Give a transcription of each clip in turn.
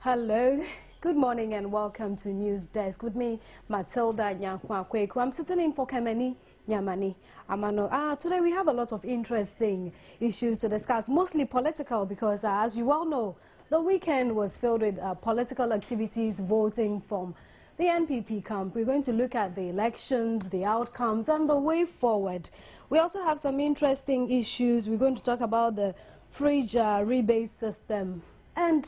Hello, good morning and welcome to News Desk with me, Matilda Nyankwa-Kweku. I'm sitting in for Kemeni Nyamani Amano. Today we have a lot of interesting issues to discuss, mostly political, because as you well know, the weekend was filled with political activities, voting from the NPP camp. We're going to look at the elections, the outcomes, and the way forward. We also have some interesting issues. We're going to talk about the fridge rebate system and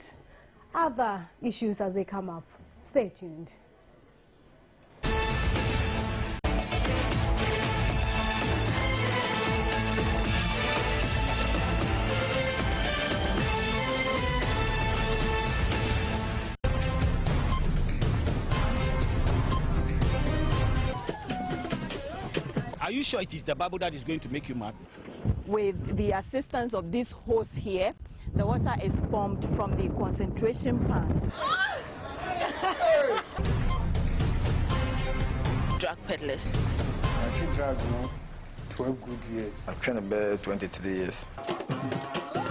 other issues as they come up. Stay tuned. Are you sure it is the Bible that is going to make you mad? With the assistance of this hose here, the water is pumped from the concentration plant. Drug peddlers. I think drug, 12 good years. I'm trying to bear 23 years.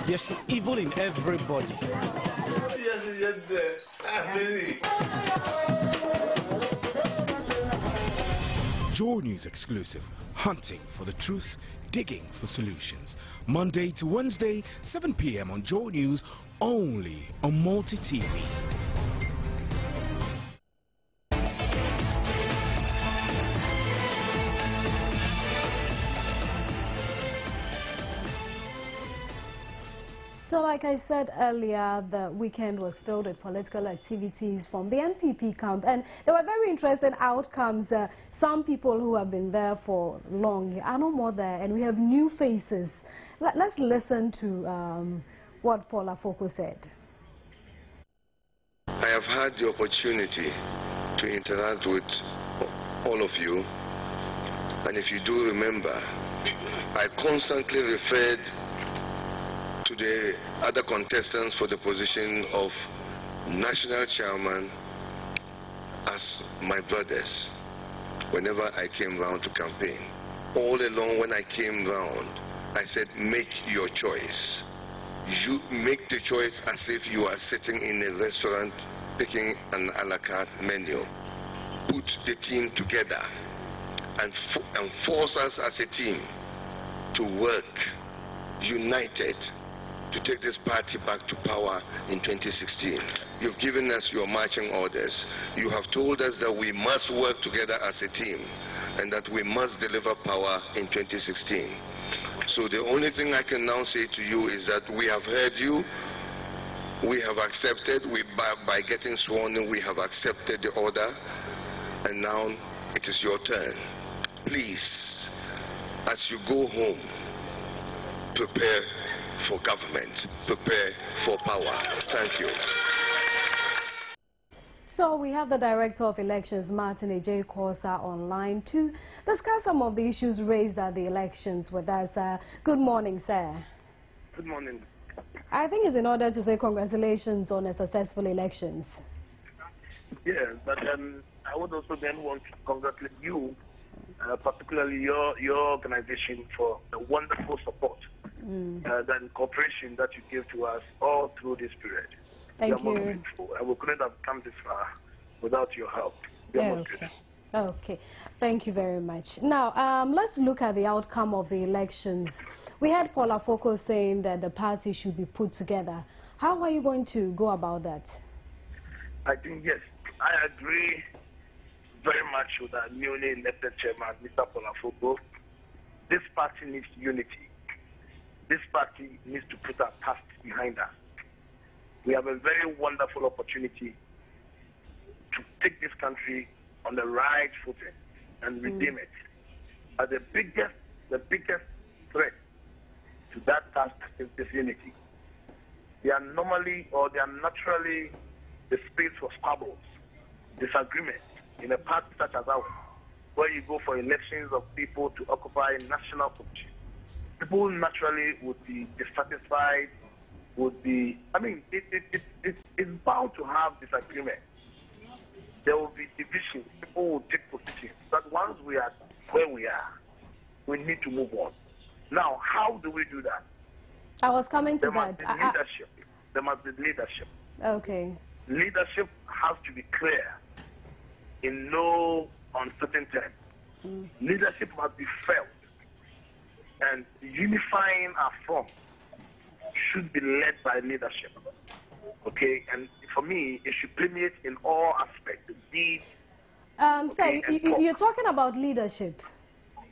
There's evil in everybody. Joynews exclusive, hunting for the truth, digging for solutions. Monday to Wednesday, 7 p.m. on Joynews, only on Multi TV. So like I said earlier, the weekend was filled with political activities from the NPP camp, and there were very interesting outcomes. Some people who have been there for long are no more there, and we have new faces. Let's listen to what Paula Foko said. I have had the opportunity to interact with all of you, and if you do remember, I constantly referred to the other contestants for the position of national chairman as my brothers whenever I came round to campaign. All along when I came round, I said, make your choice. You make the choice as if you are sitting in a restaurant picking an a la carte menu. Put the team together and force us as a team to work united to take this party back to power in 2016. You've given us your marching orders. You have told us that we must work together as a team and that we must deliver power in 2016. So the only thing I can now say to you is that we have heard you, we have accepted, by getting sworn in, we have accepted the order, and now it is your turn. Please, as you go home, prepare for government, prepare for power. Thank you. So we have the Director of Elections, Martin A.J. Kosa, online to discuss some of the issues raised at the elections with us. Good morning, sir. Good morning. I think it's in order to say congratulations on a successful elections. Yeah, but I would also then want to congratulate you, particularly your organization, for the wonderful support and cooperation that you gave to us all through this period. Thank you. Most grateful, and we couldn't have come this far without your help. Okay, thank you very much. Now, let's look at the outcome of the elections. We had Paula Foko saying that the party should be put together. How are you going to go about that? I think, yes, I agree very much with our newly elected chairman, Mr. Paula Foko. This party needs unity. This party needs to put our past behind us. We have a very wonderful opportunity to take this country on the right footing and redeem it. But the biggest threat to that task is disunity. They are normally, or they are naturally, the space for squabbles, disagreements in a party such as ours, where you go for elections of people to occupy national positions. People naturally would be dissatisfied, would be, I mean, it's bound to have disagreement. There will be division. People will take positions. But once we are where we are, we need to move on. Now, how do we do that? I was coming to there must be leadership. There must be leadership. Okay. leadership has to be clear in no uncertain terms. Leadership must be felt, and unifying our front should be led by leadership. Okay, and for me, it should permeate in all aspects, deeds. Okay, so you're talking about leadership.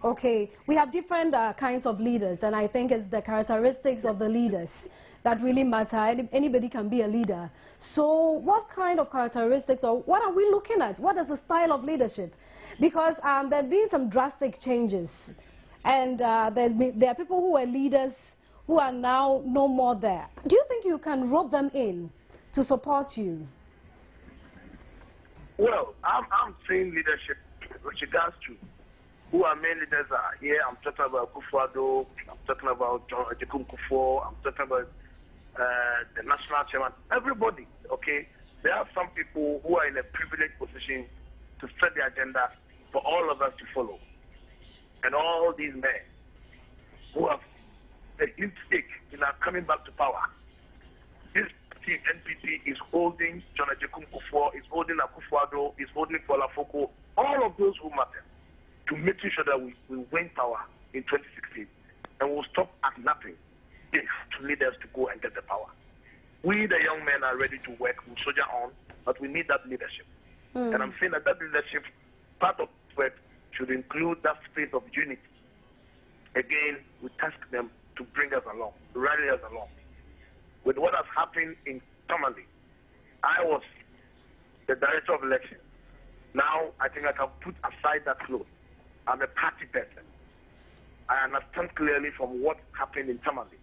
Okay, we have different kinds of leaders, and I think it's the characteristics of the leaders that really matter. Anybody can be a leader. So what kind of characteristics, or what are we looking at? What is the style of leadership? Because there have been some drastic changes, and there are people who were leaders who are now no more there. Do you think you can rope them in to support you? Well, I'm saying leadership with regards to who our main leaders are here. I'm talking about Kufuor, I'm talking about John Kufuor, I'm talking about the national chairman, everybody, okay? There are some people who are in a privileged position to set the agenda for all of us to follow. And all these men who have a huge stake in our coming back to power. This team, NPP, is holding John Kufuor, is holding Akufo-Addo, is holding Paula Foko, all of those who matter, to making sure that we win power in 2016. And we'll stop at nothing to lead us to go and get the power. We, the young men, are ready to work, we'll soldier on, but we need that leadership. And I'm saying that leadership, part of work, should include that spirit of unity. Again, we task them to bring us along, to rally us along. With what has happened in Tamale, I was the director of elections. Now, I think I can put aside that clothes. I'm a party person. I understand clearly from what happened in Tamale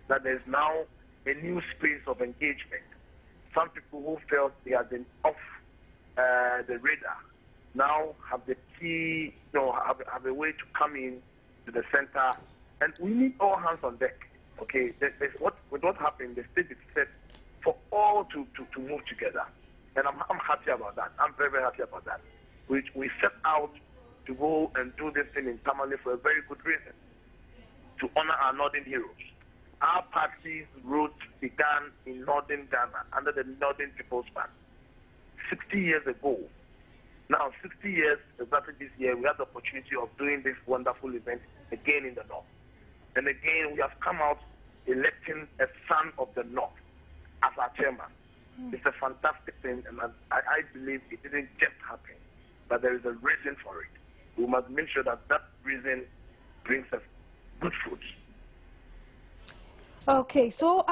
that there is now a new space of engagement. Some people who felt they had been off the radar now have the key, have a way to come in to the center, and we need all hands on deck. Okay, with what happened, the stage is set for all to move together, and I'm happy about that. I'm very, very happy about that. We set out to go and do this thing in Tamale for a very good reason, to honor our northern heroes. Our party's roots began in northern Ghana under the Northern People's Bank 60 years ago. Now, 60 years, exactly this year, we have the opportunity of doing this wonderful event again in the North. And again, we have come out electing a son of the North as our chairman. It's a fantastic thing, and I believe it didn't just happen, but there is a reason for it. We must make sure that that reason brings us good fruits. Okay, so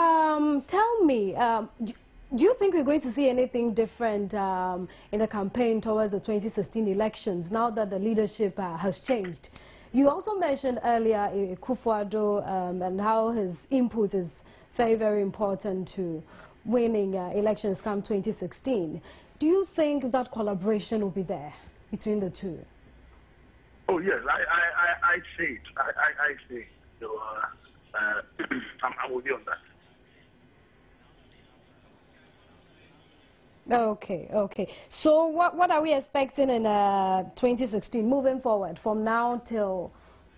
tell me, do you think we're going to see anything different in the campaign towards the 2016 elections now that the leadership has changed? You also mentioned earlier Kufuor and how his input is very, very important to winning elections come 2016. Do you think that collaboration will be there between the two? Oh yes, I see it. I see it. So, I'm with you on that. Okay, okay. So what are we expecting in 2016 moving forward from now till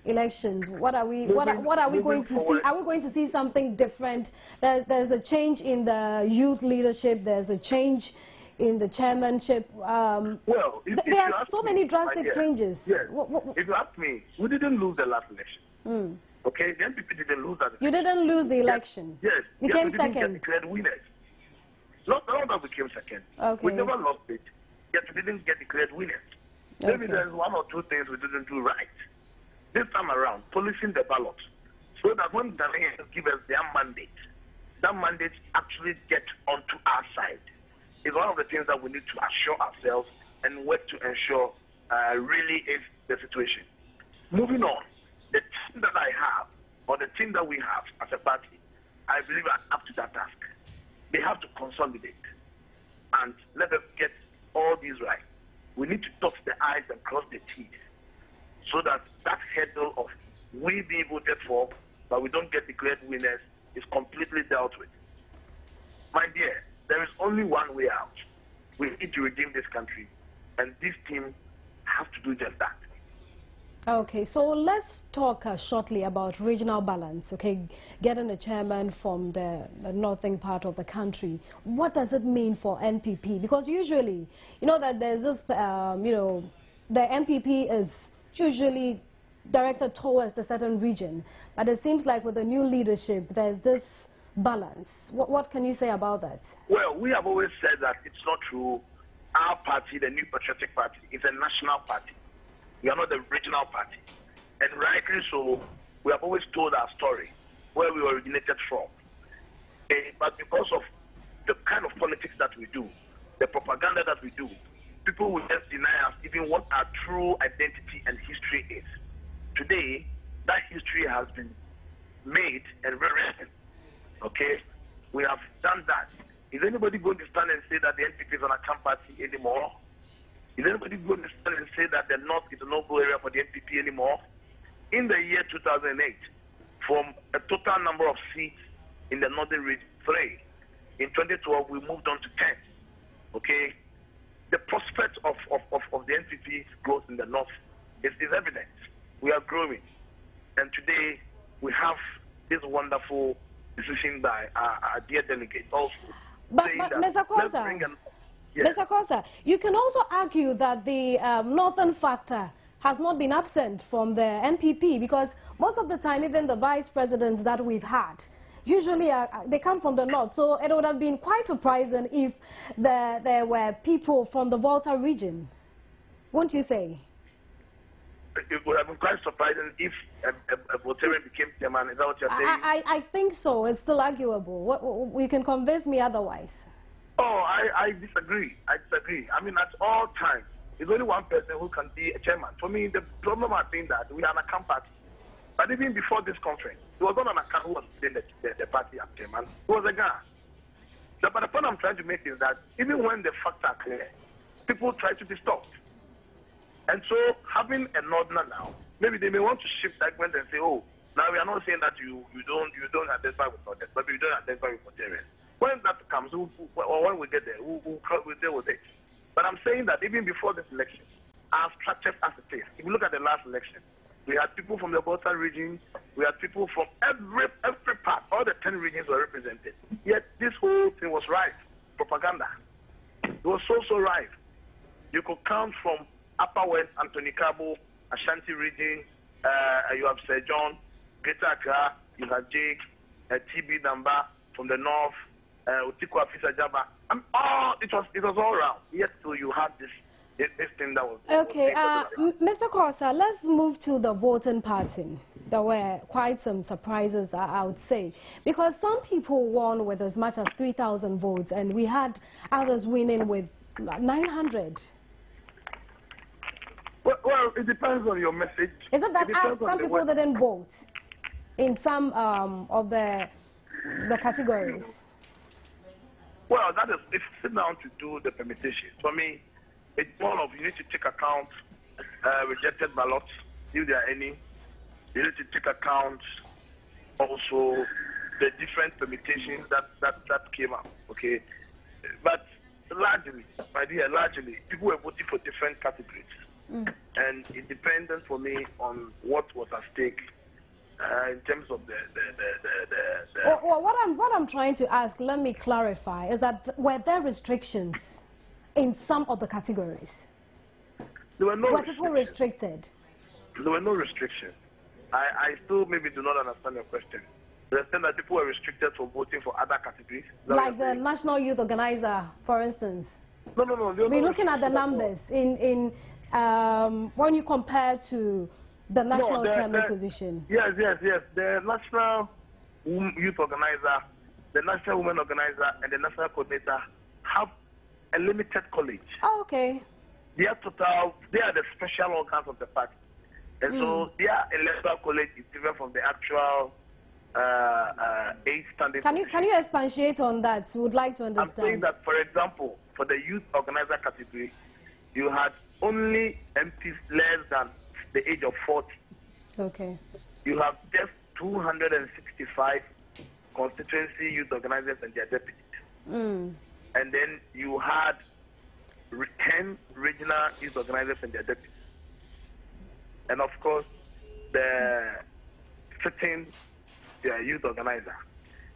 elections? What are we going to see? Are we going to see something different? There's a change in the youth leadership. There's a change in the chairmanship. Well, there are so many drastic changes. Yes. If you ask me, we didn't lose the last election. Okay, the NPP didn't lose that election. You didn't lose the election. Yes. You came we didn't second. Get declared winners. Not that we came second. Okay. We never lost it. Yet we didn't get declared winners. Okay. Maybe there's one or two things we didn't do right. This time around, policing the ballot, so that when Ghanaians give us their mandate, that mandate actually get onto our side. Is one of the things that we need to assure ourselves and work to ensure really is the situation. Moving on, the team that I have, or the team that we have as a party, I believe are up to that task. They have to consolidate and let us get all these right. We need to dot the I's and cross the T's so that that hurdle of we being voted for, but we don't get declared winners is completely dealt with. My dear, there is only one way out. We need to redeem this country, and this team has to do just that. Okay, so let's talk shortly about regional balance, okay, getting a chairman from the northern part of the country. What does it mean for NPP? Because usually, you know that there's this, you know, the NPP is usually directed towards a certain region, but it seems like with the new leadership, there's this balance. What can you say about that? Well, we have always said that it's not true. Our party, the New Patriotic Party, is a national party. We are not a regional party. And rightly so, we have always told our story, where we originated from. But because of the kind of politics that we do, the propaganda that we do, people will just deny us even what our true identity and history is. Today, that history has been made and rewritten. Okay? We have done that. Is anybody going to stand and say that the NPP is on a camp party anymore? Is anybody going to stand and say that the North is a no-go area for the NPP anymore? In the year 2008, from a total number of seats in the Northern region, 3. In 2012, we moved on to 10. Okay? The prospect of the NPP's growth in the North is evident. We are growing. And today, we have this wonderful decision by our dear delegate also. But Mr. Kosa, yes. Mr. Kosa, you can also argue that the northern factor has not been absent from the NPP, because most of the time, even the vice presidents that we've had, usually they come from the north. So it would have been quite surprising if there were people from the Volta region, won't you say? It would have been quite surprising if a Voltairean became chairman. Is that what you're saying? I think so. It's still arguable. You can convince me otherwise. Oh, I disagree. I disagree. I mean, at all times, there's only one person who can be a chairman. For me, the problem has been that we are an account party. But even before this conference, it was not an account who was the party as chairman. It was a guy. So, but the point I'm trying to make is that even when the facts are clear, people try to be stopped. And so, having a northerner now, maybe they may want to shift segment and say, oh, now we are not saying that you don't identify with northerners, but you don't identify with Nigerians. When that comes, or when we get there, we'll deal with it. But I'm saying that even before this election, our structure as it is. If you look at the last election, we had people from the Volta region, we had people from every part, all the 10 regions were represented. Yet this whole thing was right, propaganda. It was so right. You could count from Upper West, Anthony Cabo, Ashanti region, you have Sir John, Greater Accra, you have Jake, TB Damba from the north, Otiko Afisa Jaba. It was all around. Yet so you had this thing that was... Okay, Mr. Kosa, let's move to the voting pattern. There were quite some surprises, I would say, because some people won with as much as 3,000 votes, and we had others winning with 900. Well, it depends on your message. Is it that some people didn't vote in some of the categories? Well, that is, if you sit down to do the permutation, for me, it's one of, you need to take account rejected ballots, if there are any. You need to take account also the different permutations that came up, okay? But largely, my dear, people were voting for different categories. And it depended for me on what was at stake in terms of the Well, what I'm trying to ask, let me clarify, is that were there restrictions in some of the categories? There were no Were people restricted? There were no restrictions. I still maybe do not understand your question. The extent that people were restricted from voting for other categories. Like the National Youth Organizer, for instance. No. We're looking at the numbers when you compare to the national chairman position. Yes. The National Youth Organizer, the National Women Organizer, and the National Coordinator have a limited college. Oh, okay. They are the special organs of the party. And so their electoral college is different from the actual 8 standing. Can you expatiate on that? We would like to understand. I'm saying that, for example, for the youth organizer category, you had only MPs less than the age of 40. Okay. You have just 265 constituency youth organizers and their deputies. And then you had 10 regional youth organizers and their deputies. and of course the sitting youth organizer.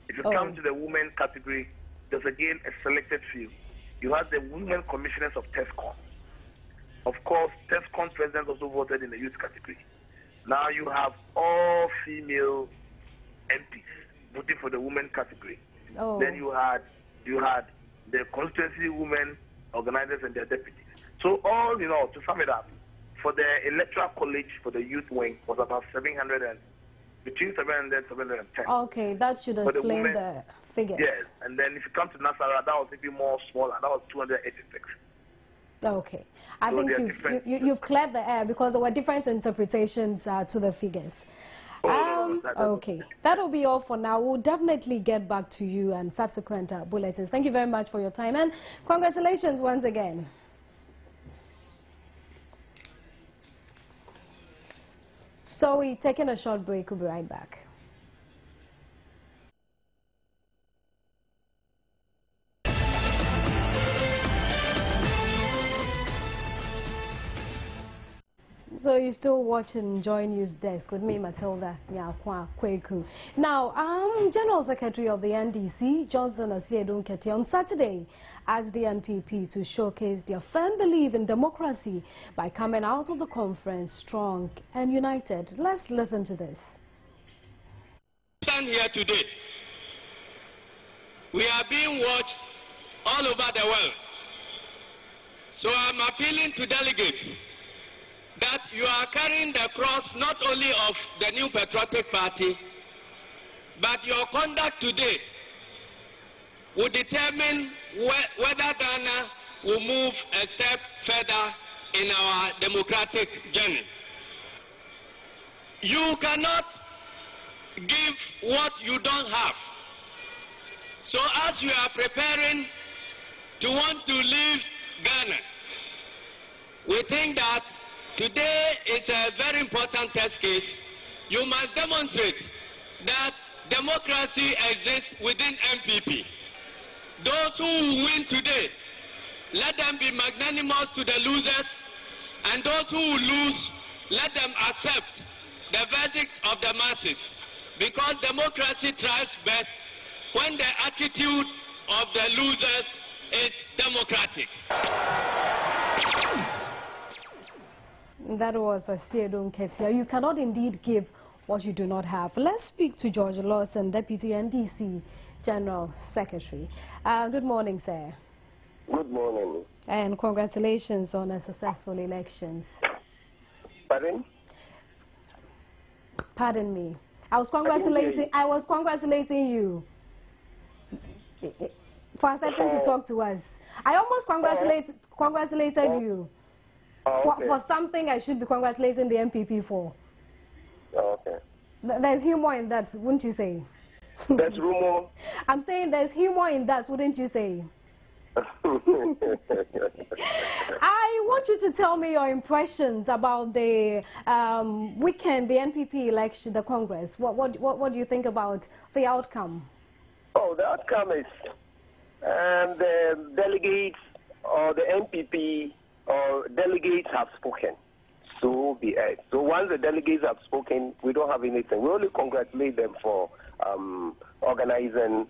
If you come to the women category, there's again a selected few. You have the women commissioners of TESCON. Of course, TESCON president also voted in the youth category. Now you have all female MPs voting for the women category. Then you had the constituency women organizers and their deputies. So all in all, to sum it up, for the electoral college for the youth wing was about between 700 and 710. Okay, that should explain the figures. Yes, and then if you come to Nasara, that was maybe more smaller. That was 286. Okay, I think you've cleared the air because there were different interpretations to the figures. Okay, that'll be all for now. We'll definitely get back to you and subsequent bulletins. Thank you very much for your time and congratulations once again. So we're taking a short break. We'll be right back. So you're still watching Joynews Desk with me, Matilda Nyakwa Kweku. Now, General Secretary of the NDC, Johnson Asiedun Keti, on Saturday asked the NPP to showcase their firm belief in democracy by coming out of the conference strong and united. Let's listen to this. Stand here today. We are being watched all over the world. So I'm appealing to delegates that you are carrying the cross not only of the New Patriotic Party, but your conduct today will determine whether Ghana will move a step further in our democratic journey. You cannot give what you don't have. So as you are preparing to want to leave Ghana, we think that today is a very important test case. You must demonstrate that democracy exists within MPP. Those who win today, let them be magnanimous to the losers, and those who lose, let them accept the verdict of the masses. Because democracy thrives best when the attitude of the losers is democratic. That was Asiedun Keti. You cannot indeed give what you do not have. Let's speak to George Lawson, Deputy NDC General Secretary. Good morning, sir. Good morning. And congratulations on a successful elections. Pardon? Pardon me. I was congratulating you for accepting to talk to us. I almost congratulated you for something I should be congratulating the MPP for. Okay. There's humor in that, wouldn't you say? There's rumor? I'm saying there's humor in that, wouldn't you say? I want you to tell me your impressions about the weekend, the NPP election, the Congress. What do you think about the outcome? Oh, the outcome is the delegates or the NPP or delegates have spoken. So be it. So once the delegates have spoken, we don't have anything. We only congratulate them for organizing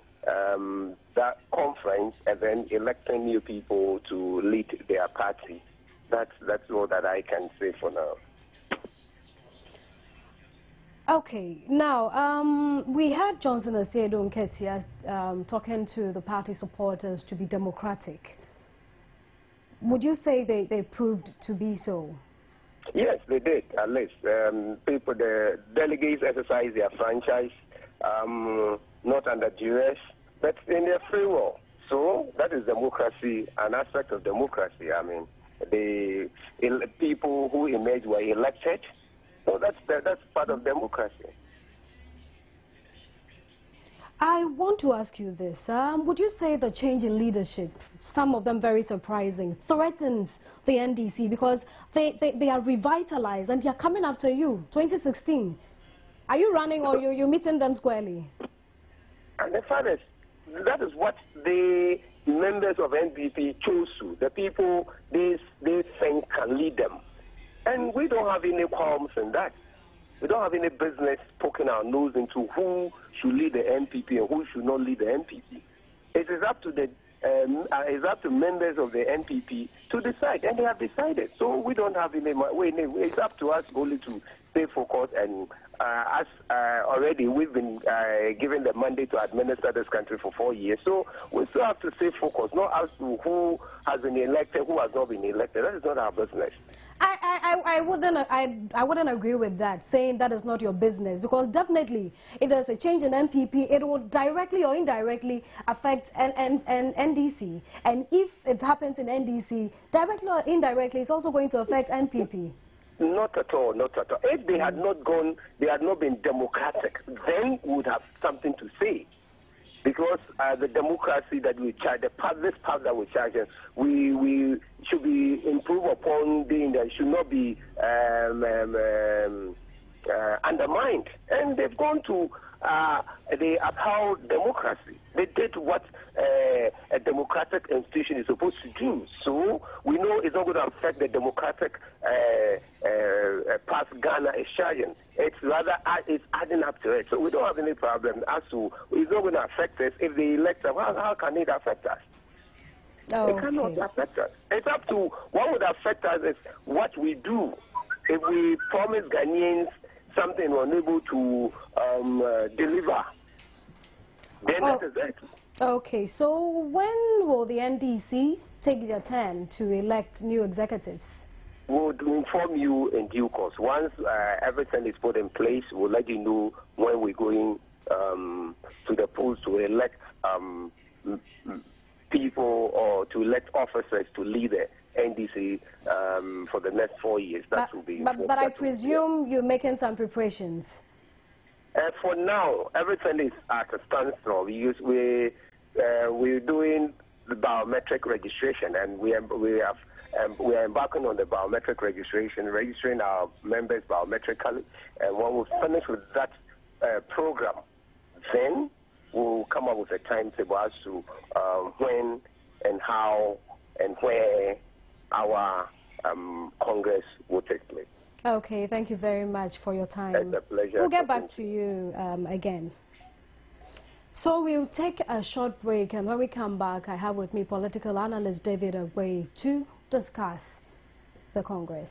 that conference and then electing new people to lead their party. That's all that I can say for now. Okay, now we had Johnson Asiedun Keti talking to the party supporters to be democratic. Would you say they proved to be so? Yes, they did, at least. The delegates exercise their franchise, not under duress, but in their free will. So that is democracy, an aspect of democracy. I mean, the people who emerged were elected, so that's part of democracy. I want to ask you this. Would you say the change in leadership, some of them very surprising, threatens the NDC because they are revitalized and they are coming after you, 2016? Are you running or you're meeting them squarely? And the fact is, that is what the members of NPP chose to. The people they think can lead them. And we don't have any qualms in that. We don't have any business poking our nose into who should lead the NPP and who should not lead the NPP. It is up to members of the NPP to decide, and they have decided. So we don't have any way. It's up to us only to stay focused. And as already we've been given the mandate to administer this country for 4 years, so we still have to stay focused, not as to who has been elected, who has not been elected. That is not our business. I wouldn't agree with that, saying that is not your business, because definitely if there's a change in MPP, it will directly or indirectly affect NDC, and if it happens in NDC, directly or indirectly, it's also going to affect NPP. Not at all, not at all. If they had not gone, they had not been democratic, then we would have something to say. Because the democracy that we charge, this path that we charge, we should be improved upon, that should not be undermined. And they've gone to, they upheld democracy. They did what a democratic institution is supposed to do. So we know it's not going to affect the democratic path Ghana is charging. It's rather it's adding up to it. So we don't have any problem as to it's not going to affect us. If they elect us, how can it affect us? Oh, it cannot affect us. It's up to what would affect us is what we do. If we promise Ghanaians something we're unable to deliver, then that is it. Okay, so when will the NDC take their turn to elect new executives? We'll inform you in due course. Once everything is put in place, we'll let you know when we're going to the polls to elect people or to elect officers to lead the NDC for the next 4 years. That will be. But I presume you're making some preparations. For now, everything is at a standstill. We're doing the biometric registration, and we are embarking on the biometric registration, registering our members biometrically. And when we finish with that program, then we'll come up with a timetable as to when and how and where our Congress will take place. Okay, thank you very much for your time. It's a pleasure. We'll get back to you again. So we'll take a short break, and when we come back, I have with me political analyst David Agway to discuss the Congress.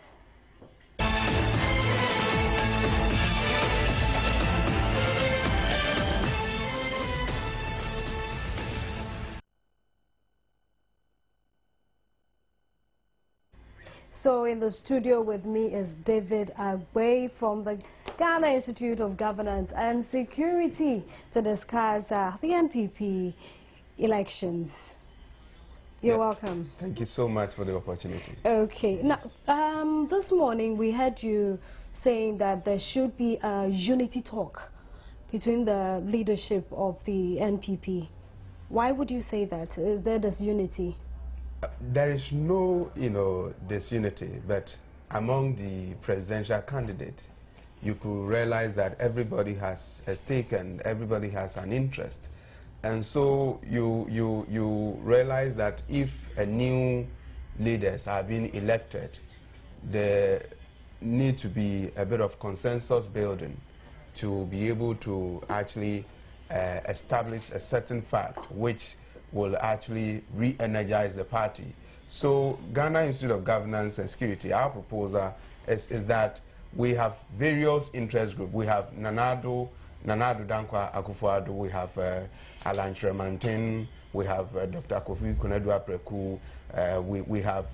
So in the studio with me is David Agway from the Ghana Institute of Governance and Security to discuss the NPP elections. You're welcome. Thank you so much for the opportunity. Okay. Now, this morning we heard you saying that there should be a unity talk between the leadership of the NPP. Why would you say that? Is there disunity? There is no, disunity, but among the presidential candidates, you could realize that everybody has a stake and everybody has an interest. And so you realize that if a new leaders are being elected, there need to be a bit of consensus building to be able to actually establish a certain fact which will actually re-energize the party. So Ghana Institute of Governance and Security, our proposal is that we have various interest groups. We have Nana-Addo Dankwa Akufo-Addo, we have Alan Tremantin, we have Dr. Kofi Konadu-Apreku, we have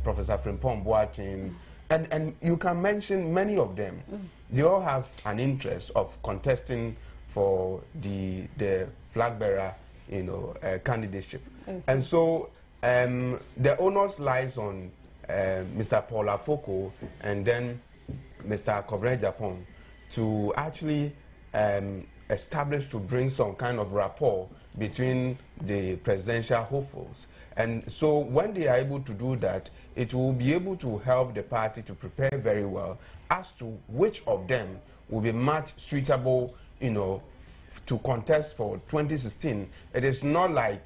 Professor Frimpong Boateng, and you can mention many of them. They all have an interest of contesting for the flag bearer candidateship. And so the onus lies on Mr. Paul Afoko and then Mr. Kobren Japan to actually establish, to bring some kind of rapport between the presidential hopefuls. And so when they are able to do that, it will be able to help the party to prepare very well as to which of them will be much suitable, to contest for 2016. It is not like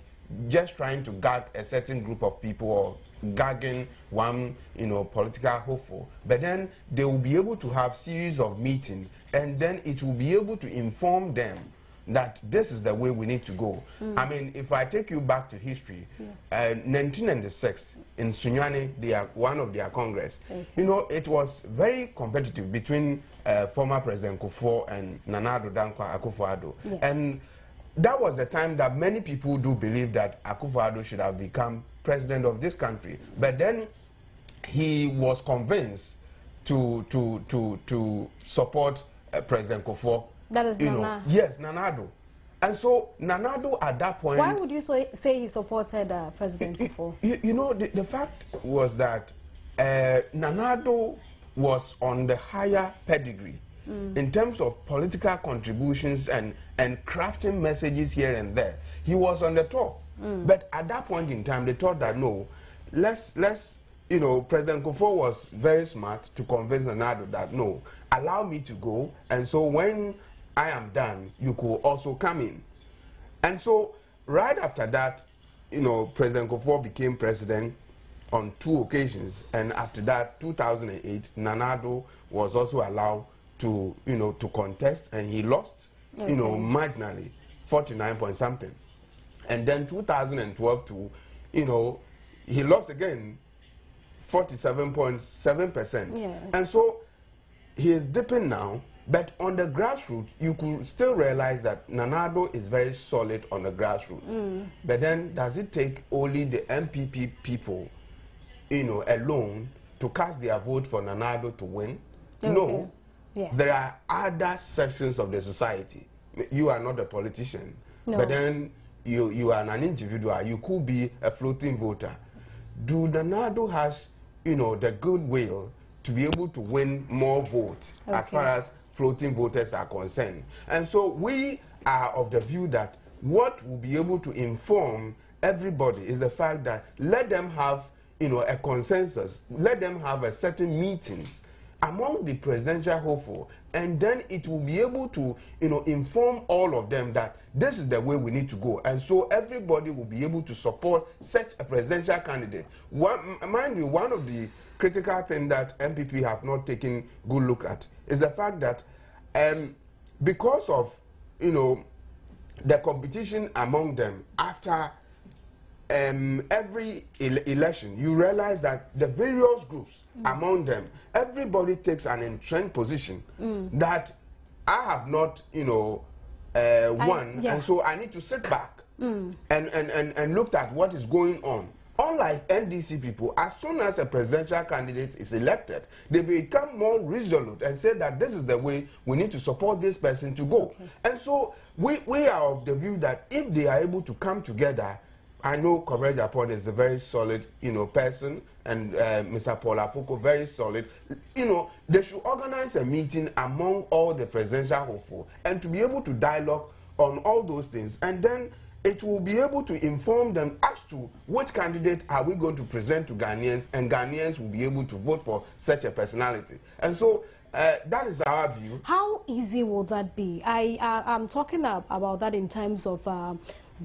just trying to get a certain group of people or gagging one, political hopeful. But then they will be able to have series of meetings, and then it will be able to inform them that this is the way we need to go. I mean, if I take you back to history, 1996 in Sunyani, one of their congress, it was very competitive between former President Kufuor and Nana Addo Dankwa Akufo-Addo. And that was the time that many people do believe that Akufo-Addo should have become president of this country. But then he was convinced to support President Kufuor. That is Nana. Yes, Nana Addo. And so Nana Addo at that point... Why would you say he supported President Kufuor? The fact was that Nana Addo was on the higher pedigree in terms of political contributions and crafting messages here and there. He was on the top. But at that point in time, they thought that no, President Kufuor was very smart to convince Nana Addo that no, allow me to go, and so when I am done, you could also come in. And so right after that, President Kufuor became president on 2 occasions, and after that, 2008, Nana Addo was also allowed to contest, and he lost, marginally, 49 point something. And then 2012 too, he lost again 47.7%. And so he is dipping now, but on the grassroots, you could still realize that Nana Addo is very solid on the grassroots. But then does it take only the MPP people, alone to cast their vote for Nana Addo to win? No. There are other sections of the society. You are not a politician, but then you are an individual. You could be a floating voter. Do Nana Addo has, the goodwill to be able to win more votes as far as floating voters are concerned? And so we are of the view that what will be able to inform everybody is the fact that let them have, a consensus, let them have a certain meetings among the presidential hopeful, and then it will be able to, inform all of them that this is the way we need to go, and so everybody will be able to support such a presidential candidate. Mind you, one of the critical things that MPP have not taken good look at is the fact that because of, the competition among them after every election, you realize that the various groups among them, everybody takes an entrenched position that I have not, won, and so I need to sit back and look at what is going on. Unlike NDC people, as soon as a presidential candidate is elected, they become more resolute and say that this is the way we need to support this person to go. And so we are of the view that if they are able to come together, I know Comrade Japon is a very solid, person, and Mr. Paul Afoko, very solid. They should organize a meeting among all the presidential hopeful and to be able to dialogue on all those things, and then it will be able to inform them as to which candidate are we going to present to Ghanaians, and Ghanaians will be able to vote for such a personality. And so that is our view. How easy will that be? I'm talking about that in terms of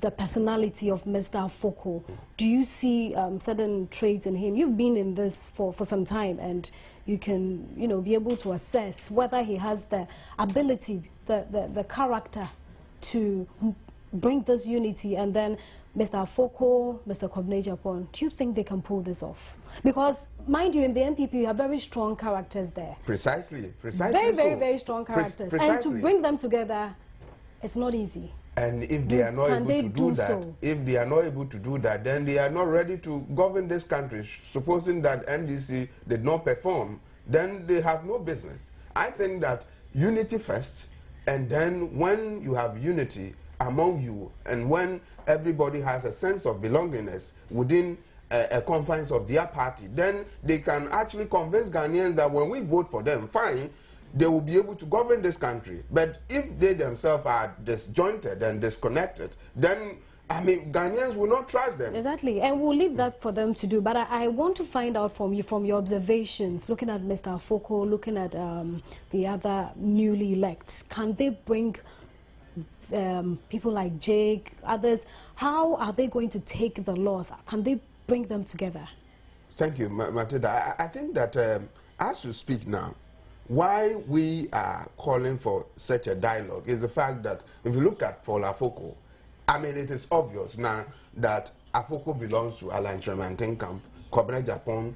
the personality of Mr. Afoko. Do you see certain traits in him? You've been in this for some time, and you can be able to assess whether he has the ability, the character to bring this unity. And then Mr. Afoko, Mr. Comrade Japon, do you think they can pull this off? Because mind you, in the NPP you have very strong characters there. Precisely. Very strong characters. And to bring them together, it's not easy. And if they are not able to do that, if they are not able to do that, then they are not ready to govern this country. Supposing that NDC did not perform, then they have no business. I think that unity first, and then when you have unity among you, and when everybody has a sense of belongingness within a confines of their party, then they can actually convince Ghanaians that when we vote for them, fine, they will be able to govern this country. But if they themselves are disjointed and disconnected, then, I mean, Ghanaians will not trust them. Exactly, and we'll leave that for them to do. But I want to find out from you, from your observations, looking at Mr. Afoko, looking at the other newly elects, can they bring people like Jake, others, how are they going to take the laws? Can they bring them together? Thank you, Matilda. I think that as you speak now, why we are calling for such a dialogue is the fact that if you look at Paul Afoko, I mean, it is obvious now that Afoko belongs to Alan Tremantin camp, Kobna Japan,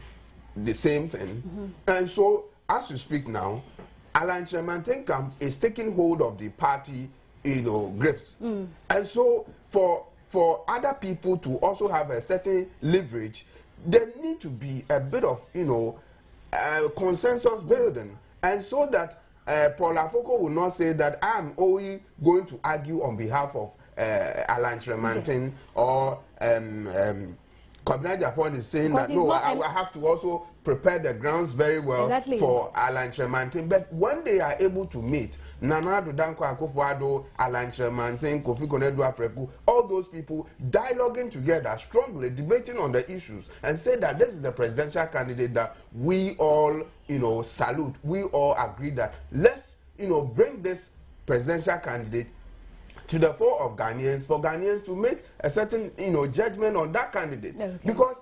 the same thing. And so, as you speak now, Alan Tremantin camp is taking hold of the party, grips. And so, for other people to also have a certain leverage, there need to be a bit of, consensus building. And so that Paul Afoko will not say that I'm only going to argue on behalf of Alan Tremantin or Kobna Japan is saying that no, I have to also prepare the grounds very well for Alan Tremantin. But when they are able to meet, Nana Addo Dankwa Akufo-Addo, Alan Tremantin, Kofi Konadu-Apreku, all those people dialoguing together strongly, debating on the issues, and say that this is the presidential candidate that we all, salute. We all agree that let's, bring this presidential candidate to the fore of Ghanaians, for Ghanaians to make a certain, judgment on that candidate. Because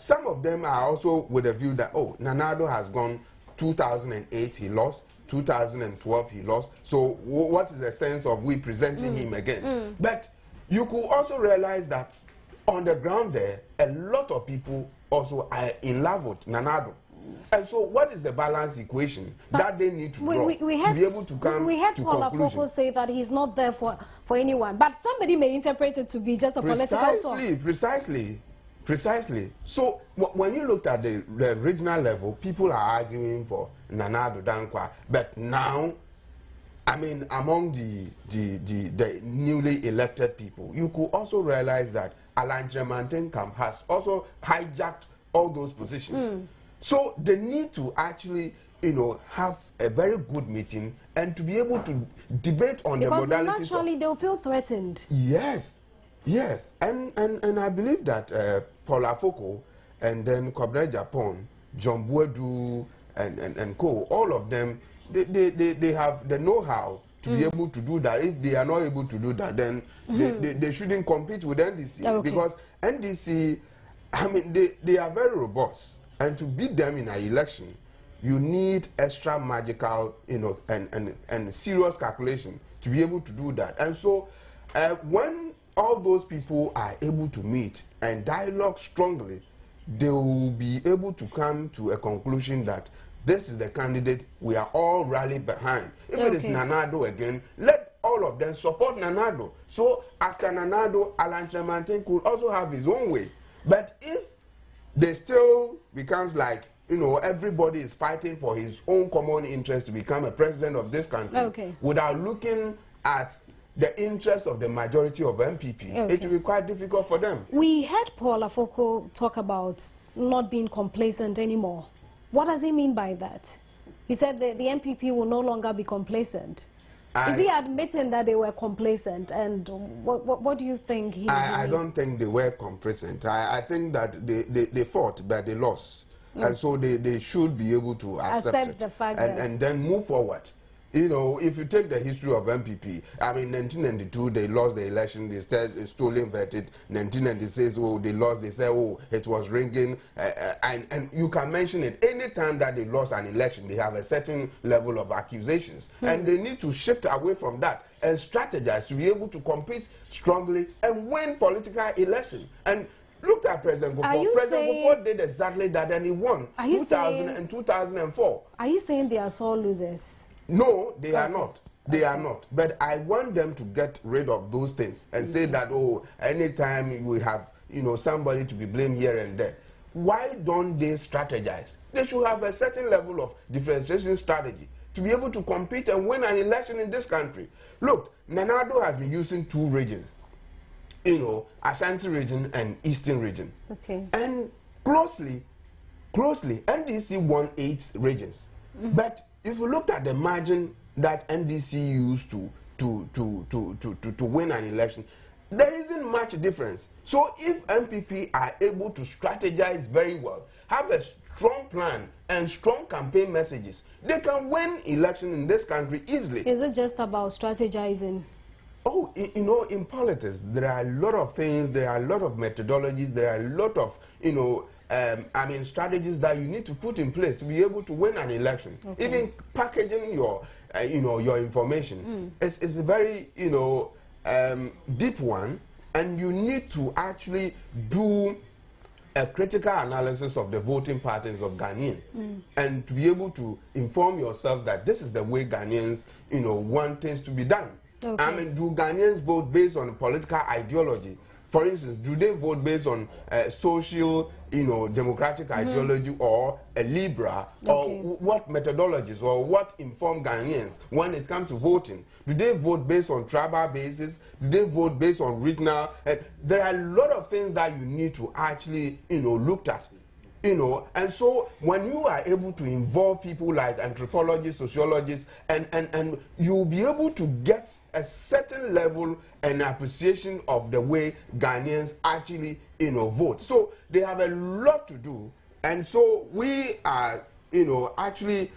some of them are also with a view that, oh, Nana Addo has gone 2008, he lost. 2012 he lost. So what is the sense of we presenting him again? But you could also realize that on the ground there, a lot of people also are in love with Nana Addo. And so what is the balance equation that they need to draw to be able to come we had to Paul Afoko say that he's not there for anyone. But somebody may interpret it to be just a political talk. Precisely. So when you looked at the regional level, people are arguing for Nana Addo Dankwa. But now, I mean, among the newly elected people, you could also realize that Alan Tremantin camp has also hijacked all those positions. So they need to actually, have a very good meeting and to be able to debate on the modalities. Because naturally they'll feel threatened. Yes. And I believe that Paul Afoko and then Kobna Japan, John Buedu and co, all of them, they have the know-how to be able to do that. If they are not able to do that, then they shouldn't compete with NDC. Because NDC, I mean, they are very robust. And to beat them in an election, you need extra magical, and serious calculation to be able to do that. And so, when all those people are able to meet and dialogue strongly, they will be able to come to a conclusion that this is the candidate we are all rallied behind. If it is Nana Addo again, let all of them support Nana Addo. So, after Nana Addo, Alan Tremantin could also have his own way. But if they still becomes like, everybody is fighting for his own common interest to become a president of this country without looking at the interest of the majority of MPP, it will be quite difficult for them. We heard Paul Afoko talk about not being complacent anymore. What does he mean by that? He said the MPP will no longer be complacent. Is he admitting that they were complacent? And what do you think he I don't think they were complacent. I think that they fought, but they lost. And so they should be able to accept the fact and then move forward. If you take the history of MPP, I mean, 1992, they lost the election, they said it's stolen verdict. 1996, oh, they lost, they said, oh, it was ringing. And you can mention it. Any time that they lost an election, they have a certain level of accusations. And they need to shift away from that and strategize to be able to compete strongly and win political elections. And look at President Gofo. President Gofo did exactly that, and he won 2000 and 2004. Are you saying they are sore losers? No, they are not. They are not. But I want them to get rid of those things and say that, oh, anytime we have, somebody to be blamed here and there. Why don't they strategize? They should have a certain level of differentiation strategy to be able to compete and win an election in this country. Look, Nana Addo has been using two regions, Ashanti region and Eastern region. And closely, NDC won 8 regions. But if you looked at the margin that NDC used to win an election, there isn't much difference. So if MPP are able to strategize very well, have a strong plan and strong campaign messages, they can win election in this country easily. Is it just about strategizing? Oh, in politics, there are a lot of things, there are a lot of methodologies, there are a lot of, I mean, strategies that you need to put in place to be able to win an election. Okay. Even packaging your, your information is a very, deep one, and you need to actually do a critical analysis of the voting patterns of Ghanaians and to be able to inform yourself that this is the way Ghanaians, want things to be done. Okay. I mean, do Ghanaians vote based on political ideology? For instance, do they vote based on social, democratic ideology, or a liberal, or what methodologies, or what inform Ghanaians when it comes to voting? Do they vote based on tribal basis? Do they vote based on regional? There are a lot of things that you need to actually, look at. And so when you are able to involve people like anthropologists, sociologists, and you'll be able to get a certain level and appreciation of the way Ghanaians actually, vote. So they have a lot to do, and so we are, actually,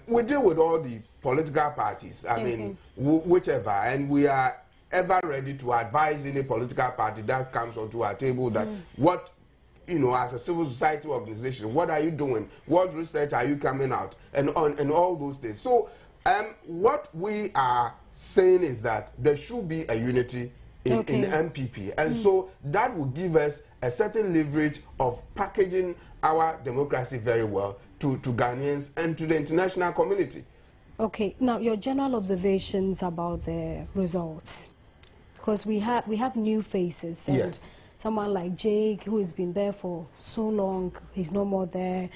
we deal with all the political parties. I mean, whichever, and we are ever ready to advise any political party that comes onto our table that what. As a civil society organization, what are you doing? What research are you coming out? And all those things. So, what we are saying is that there should be a unity in the MPP. And so that will give us a certain leverage of packaging our democracy very well to Ghanaians and to the international community. Okay, now your general observations about the results. Because we have new faces. And yes. Someone like Jake, who has been there for so long, he's no more there.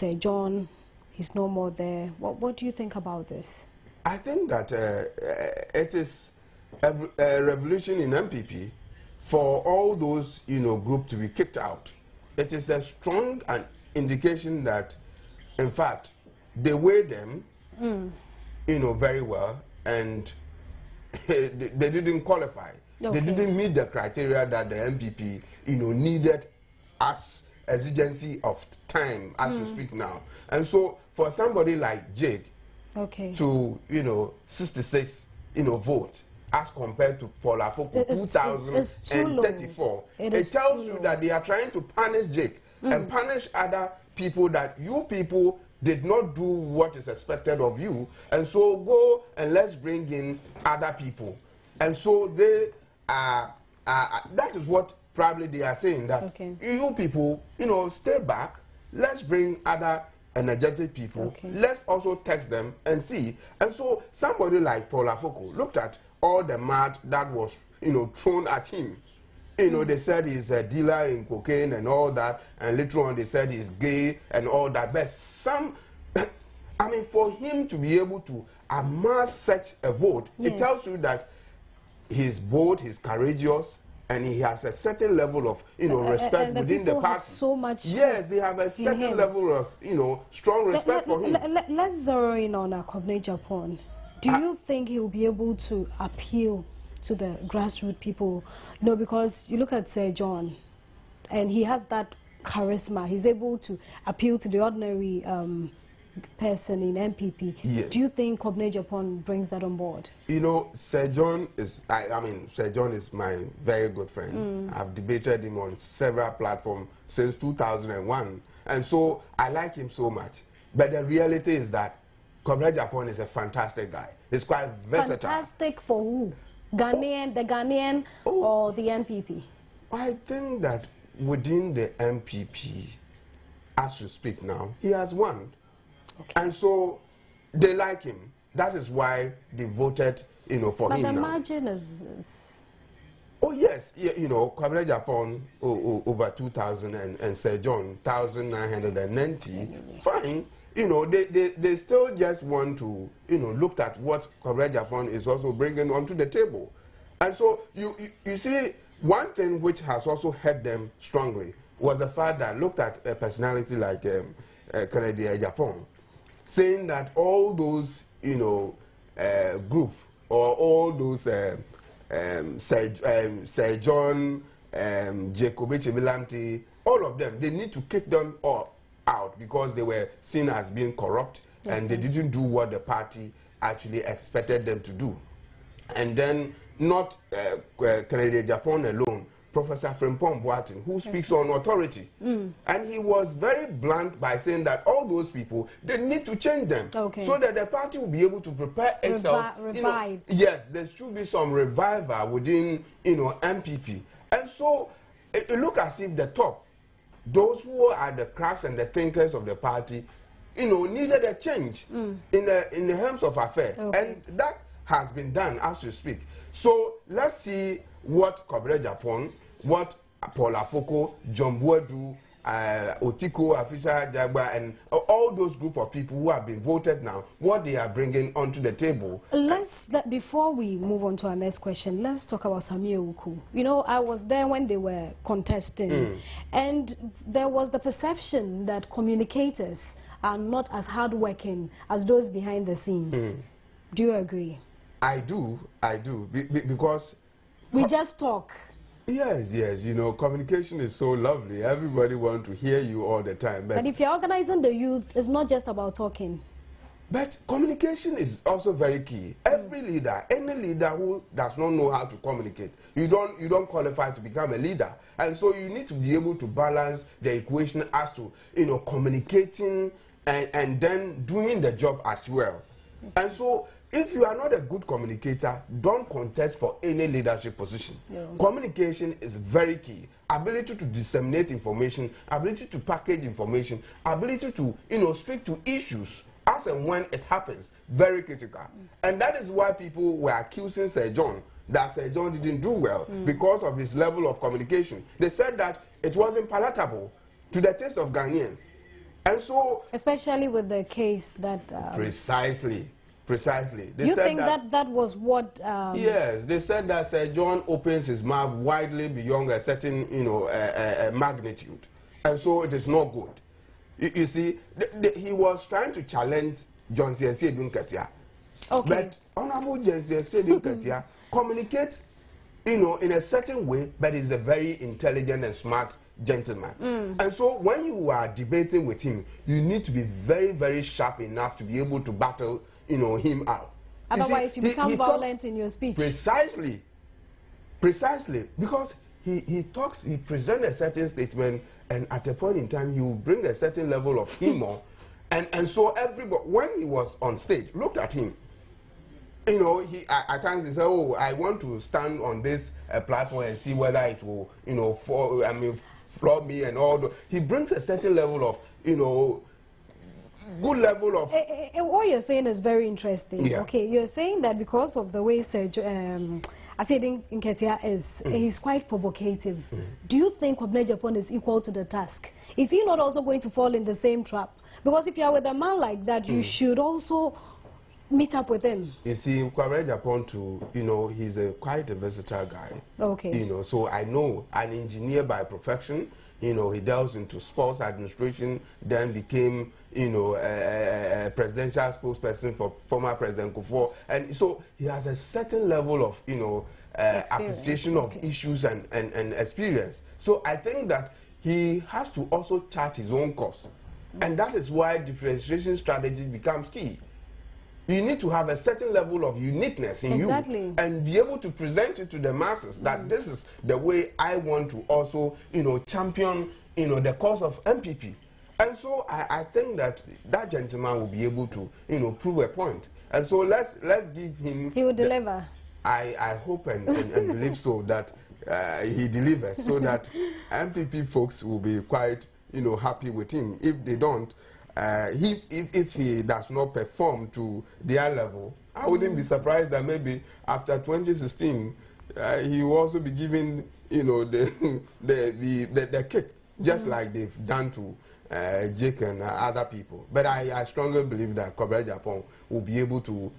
Say John, he's no more there. What do you think about this? I think that it is a revolution in MPP for all those groups to be kicked out. It is a strong indication that, in fact, they weighed them, very well, and they didn't qualify. Okay. They didn't meet the criteria that the MPP, needed as exigency of time as we speak now. And so, for somebody like Jake to, 66, votes as compared to Paul Afoko 2034, it tells you that they are trying to punish Jake and punish other people, that you people did not do what is expected of you, and so go and let's bring in other people. And so they that is what probably they are saying, that you people, stay back, let's bring other energetic people, let's also text them and see. And so somebody like Paul Afoko looked at all the mud that was, thrown at him. They said he's a dealer in cocaine and all that, and later on they said he's gay and all that. But I mean, for him to be able to amass such a vote, it tells you that he's bold, he's courageous, and he has a certain level of, respect within the party. So much. Yes, they have a certain level of, strong respect for him. Let's zero in on Kwabena Agyapong. Do you think he will be able to appeal to the grassroots people? Because you look at Sir John, and he has that charisma. He's able to appeal to the ordinary person in MPP. Yes. Do you think Kwabena Agyapong brings that on board? Sir John is, Sir John is my very good friend. I've debated him on several platforms since 2001, and so I like him so much. But the reality is that Kwabena Agyapong is a fantastic guy. He's quite versatile. Fantastic for who? The Ghanaian or the MPP? I think that within the MPP, as you speak now, he has won. And so they like him. That is why they voted, for him now. But the margin is... Oh yes, Kwabena Agyapong over 2,000 and Sir John 1,990. Fine. They still just want to, look at what Kwabena Agyapong is also bringing onto the table. And so you see, one thing which has also helped them strongly was the fact that looked at a personality like Kennedy Agyapong, saying that all those, group or all those Sir John, Jacob Echevilante, all of them, they need to kick them all out because they were seen as being corrupt and they didn't do what the party actually expected them to do. And then not Kennedy Agyapong alone, Professor Frimpong Boateng, who speaks on authority. And he was very blunt by saying that all those people, they need to change them so that the party will be able to prepare itself. Yes, there should be some revival within, MPP. And so it looks as if the top, those who are the cracks and the thinkers of the party, needed a change in the terms of affairs. And that has been done as we speak. So let's see what Kobere Japan, what Paul Afoko, John Buedu, Otiko, Afisa Jagba, and all those group of people who have been voted now, what they are bringing onto the table. Before we move on to our next question, let's talk about Samir Uku. I was there when they were contesting, and there was the perception that communicators are not as hardworking as those behind the scenes. Do you agree? I do, because we just talk. Yes, communication is so lovely. Everybody wants to hear you all the time. But if you're organizing the youth, it's not just about talking. But communication is also very key. Every leader, any leader who does not know how to communicate, you don't qualify to become a leader. And so you need to be able to balance the equation as to, communicating and then doing the job as well. And so if you are not a good communicator, don't contest for any leadership position. Communication is very key. Ability to disseminate information, ability to package information, ability to, speak to issues as and when it happens, very critical. And that is why people were accusing Sir John that Sir John didn't do well because of his level of communication. They said that it wasn't palatable to the taste of Ghanaians. And so, especially with the case that precisely. You think that was what? Yes, they said that Sir John opens his mouth widely beyond a certain, magnitude, and so it is not good. You see, he was trying to challenge John C.S.C. Dunketia. But Honorable John C.S.C. Dunketia communicates, in a certain way, but he's a very intelligent and smart gentleman. And so when you are debating with him, you need to be very, very sharp enough to be able to battle him out. Otherwise, you become violent in your speech. Precisely. Because he presents a certain statement, and at a point in time, he will bring a certain level of humor. and so everybody, when he was on stage, looked at him. At times he said, "Oh, I want to stand on this platform and see whether it will, floor me and all." He brings a certain level of, good level of... what you're saying is very interesting. Okay, you're saying that because of the way Atani Nketia is, he's quite provocative. Do you think Kobere Japan is equal to the task? Is he not also going to fall in the same trap? Because if you are with a man like that, you should also meet up with him. You see, Kobere Japan too, he's quite a versatile guy. So I know, an engineer by profession. He delves into sports administration, then became, a presidential spokesperson for former President Kufuor. And so he has a certain level of, appreciation of issues and experience. So I think that he has to also chart his own course. And that is why differentiation strategy becomes key. You need to have a certain level of uniqueness in you and be able to present it to the masses that this is the way I want to also, champion, the cause of MPP. And so I think that gentleman will be able to, prove a point. And so let's give him... He will deliver. I hope and believe so that he delivers so that MPP folks will be quite, happy with him. If they don't, if he does not perform to their level, I wouldn't be surprised that maybe after 2016 he will also be given, the kick, just like they've done to Jake and other people. But I strongly believe that Kobere Japan will be able to,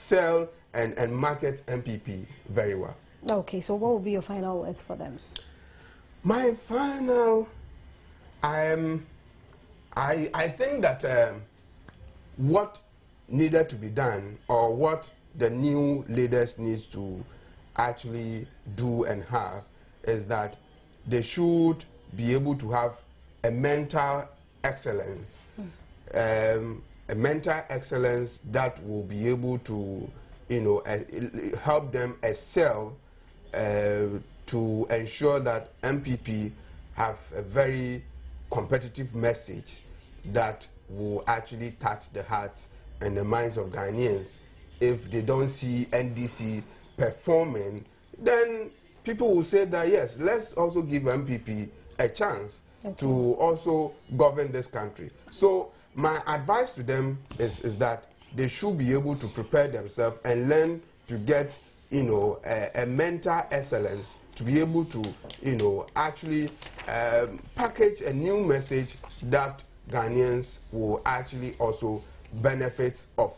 sell and market MPP very well. Okay, so what will be your final words for them? My final, I think that what needed to be done, or what the new leaders need to actually do and have, is that they should be able to have a mental excellence, a mental excellence that will be able to, help them excel to ensure that MPP have a very competitive message that will actually touch the hearts and the minds of Ghanaians. If they don't see NDC performing, then people will say that yes, let's also give MPP a chance to also govern this country. So my advice to them is that they should be able to prepare themselves and learn to get, you know, a mental excellence to be able to, you know, actually package a new message that Ghanaians will actually also benefit of.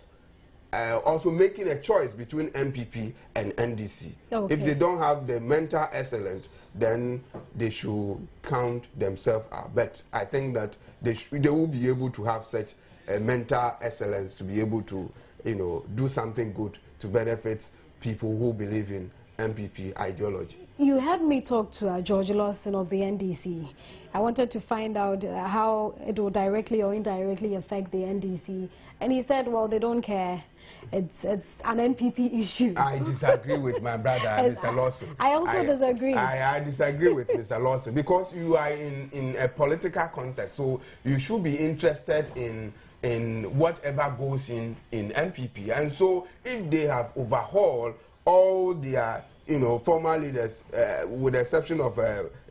Also making a choice between MPP and NDC. If they don't have the mental excellence, then they should count themselves out. But I think that they will be able to have such a mental excellence to be able to, you know, do something good to benefit people who believe in MPP ideology. You had me talk to George Lawson of the NDC. I wanted to find out how it will directly or indirectly affect the NDC. And he said, well, they don't care. It's an NPP issue. I disagree with my brother, Mr. Lawson. I also disagree. I disagree with Mr. Lawson because you are in a political context. So you should be interested in whatever goes in MPP. And so if they have overhauled all their, you know, former leaders, with the exception of,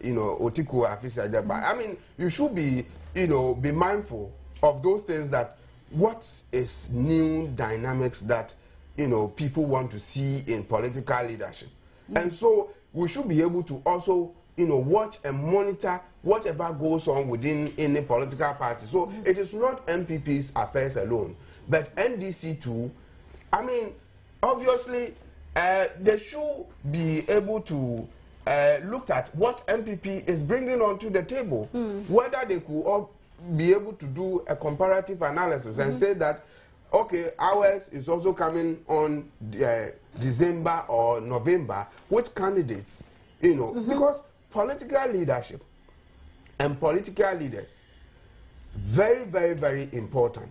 you know, Otiku Afisa Jaba, I mean, you should be, you know, be mindful of those things, that what is new dynamics that, you know, people want to see in political leadership. And so we should be able to also, you know, watch and monitor whatever goes on within any political party. So it is not MPP's affairs alone, but NDC too. I mean, obviously, they should be able to look at what MPP is bringing onto the table, whether they could be able to do a comparative analysis and say that, okay, ours is also coming on December or November. Which candidates, you know, because political leadership and political leaders, very, very, very important.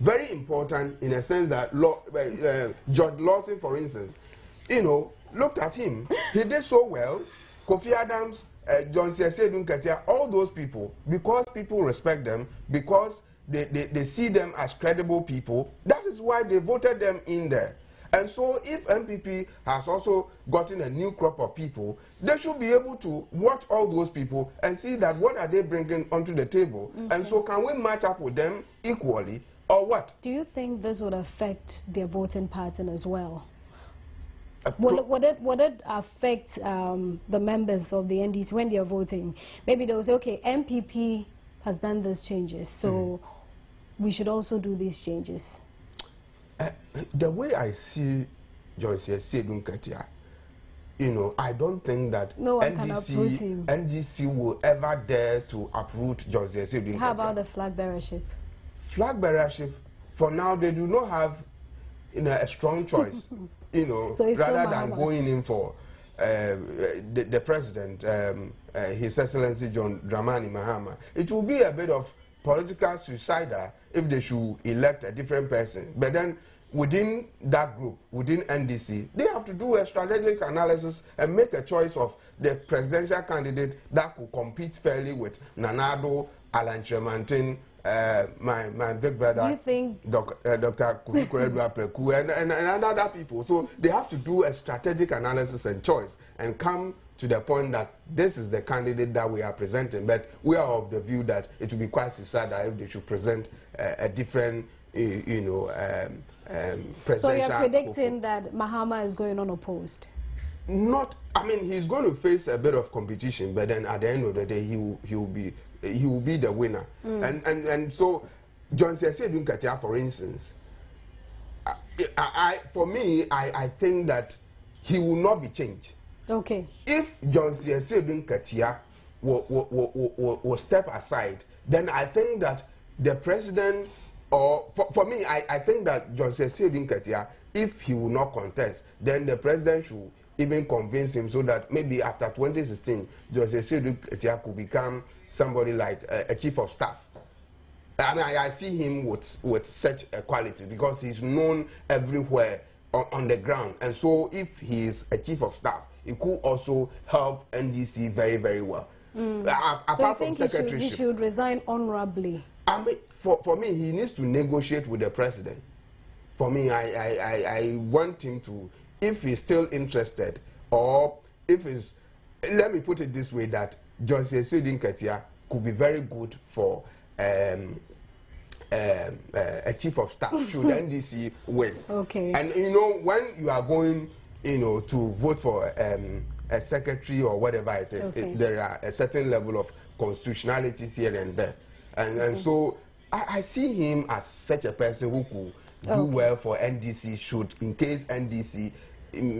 Very important in a sense that George Lawson, for instance, you know, looked at him. He did so well. Kofi Adams, John Sesedun Ketia, all those people, because people respect them, because they see them as credible people, that is why they voted them in there. And so if MPP has also gotten a new crop of people, they should be able to watch all those people and see that what are they bringing onto the table. And so can we match up with them equally or what? Do you think this would affect their voting pattern as well? Would it affect the members of the NDC when they are voting? Maybe they will say, okay, MPP has done these changes, so we should also do these changes. The way I see Joyce Sedun Ketia, you know, I don't think that NDC will ever dare to uproot Joyce Sedun Ketia. How about the flag bearership? Flag bearership, for now, they do not have, you know, a strong choice. You know, so rather than going in for the president, His Excellency John Dramani Mahama, it will be a bit of political suicide if they should elect a different person. But then within that group, within NDC, they have to do a strategic analysis and make a choice of the presidential candidate that could compete fairly with Nanado, Alan Tremantin, my big brother, do you think Dr. Kukuredu Apreku and other people. So they have to do a strategic analysis and choice and come to the point that this is the candidate that we are presenting. But we are of the view that it will be quite suicidal if they should present a different, you know, presidential. So you're predicting that Mahama is going unopposed? Not, I mean, he's going to face a bit of competition, but then at the end of the day, he will be the winner. And so, John Sesedun Ketia, for instance, for me, I think that he will not be changed. Okay. If John Sesedun Ketia will step aside, then I think that the president, or for me, I think that John Sesedun Ketia, if he will not contest, then the president should even convince him so that maybe after 2016, John Sesedun Ketia could become somebody like a chief of staff. I mean, I see him with such a quality because he's known everywhere on the ground. And so if he is a chief of staff, it could also help NDC very, very well. Apart from secretaryship, he should resign honorably? I mean, for me, he needs to negotiate with the president. For me, I want him to, if he's still interested, or if he's, let me put it this way, that Johnson Sudin Ketia could be very good for a chief of staff should NDC win. Okay. And you know, when you are going, you know, to vote for a secretary or whatever it is, there are a certain level of constitutionalities here and there. And so I see him as such a person who could do well for NDC should, in case NDC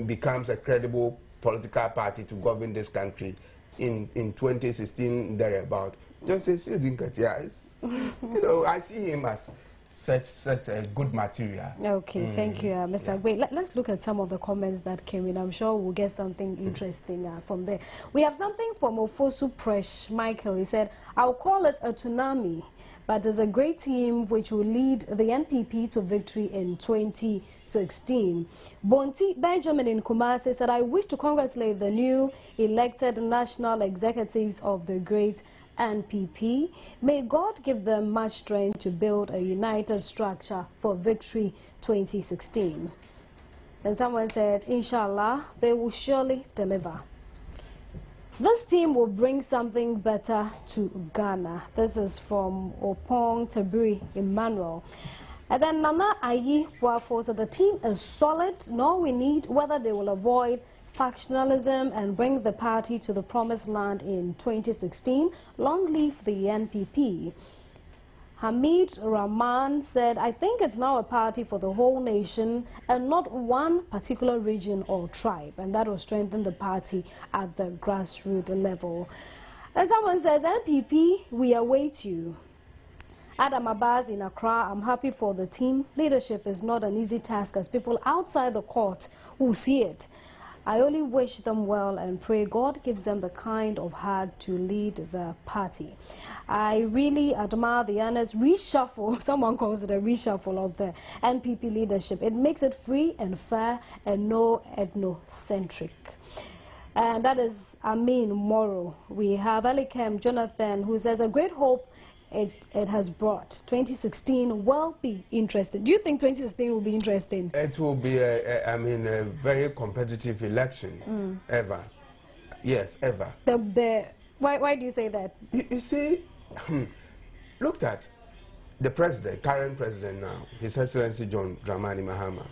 becomes a credible political party to govern this country in 2016 thereabout. Just say, you know, I see him as such a good material. Okay, thank you, Mr. Agbe. Let's look at some of the comments that came in. I'm sure we'll get something interesting from there. We have something from Ofosu Presh Michael. He said, I'll call it a tsunami, but there's a great team which will lead the NPP to victory in 2016. Bonti Benjamin in Kumasi said, I wish to congratulate the new elected national executives of the great NPP. May God give them much strength to build a united structure for victory 2016. And someone said, Inshallah, they will surely deliver. This team will bring something better to Ghana. This is from Opong Taburi Emmanuel. And then Nana Ayi Wafo said the team is solid. Now we need whether they will avoid factionalism and bring the party to the promised land in 2016. Long live the NPP. Hamid Rahman said, I think it's now a party for the whole nation and not one particular region or tribe, and that will strengthen the party at the grassroots level. And someone says, NPP, we await you. Adam Abbas in Accra, I'm happy for the team. Leadership is not an easy task as people outside the court who see it. I only wish them well and pray God gives them the kind of heart to lead the party. I really admire the honest reshuffle, someone calls it a reshuffle of the NPP leadership. It makes it free and fair and no ethnocentric. And that is Amin Moro. We have Alikem Jonathan who says a great hope it has brought. 2016 will be interesting. Do you think 2016 will be interesting? It will be, a very competitive election, ever. Yes, ever. Why do you say that? You see, looked at the president, current president now, His Excellency John Dramani Mahama.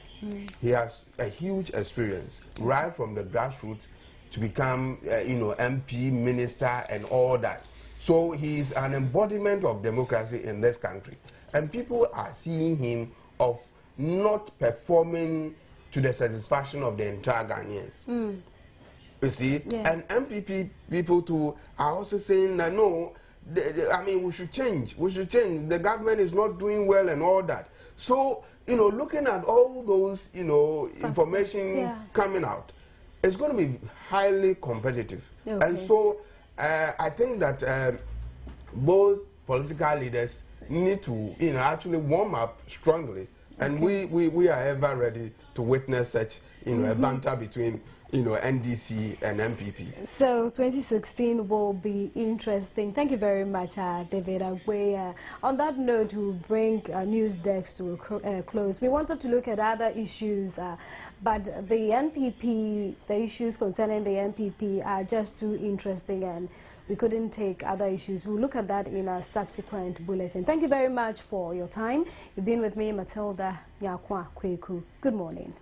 He has a huge experience, right from the grassroots to become, MP, minister, and all that. So he is an embodiment of democracy in this country. And people are seeing him of not performing to the satisfaction of the entire Ghanaians. You see? Yeah. And MPP people too are also saying that no, we should change. We should change. The government is not doing well and all that. So, looking at all those, information coming out, it's going to be highly competitive. Okay. And so, I think that both political leaders need to, actually warm up strongly, and we are ever ready to witness such, a banter between, NDC and MPP. So 2016 will be interesting. Thank you very much, David Agbe. On that note, we'll bring news desk to a close. We wanted to look at other issues, but the NPP, the issues concerning the NPP are just too interesting, and we couldn't take other issues. We'll look at that in a subsequent bulletin. Thank you very much for your time. You've been with me, Matilda Nyakwa Kweku. Good morning.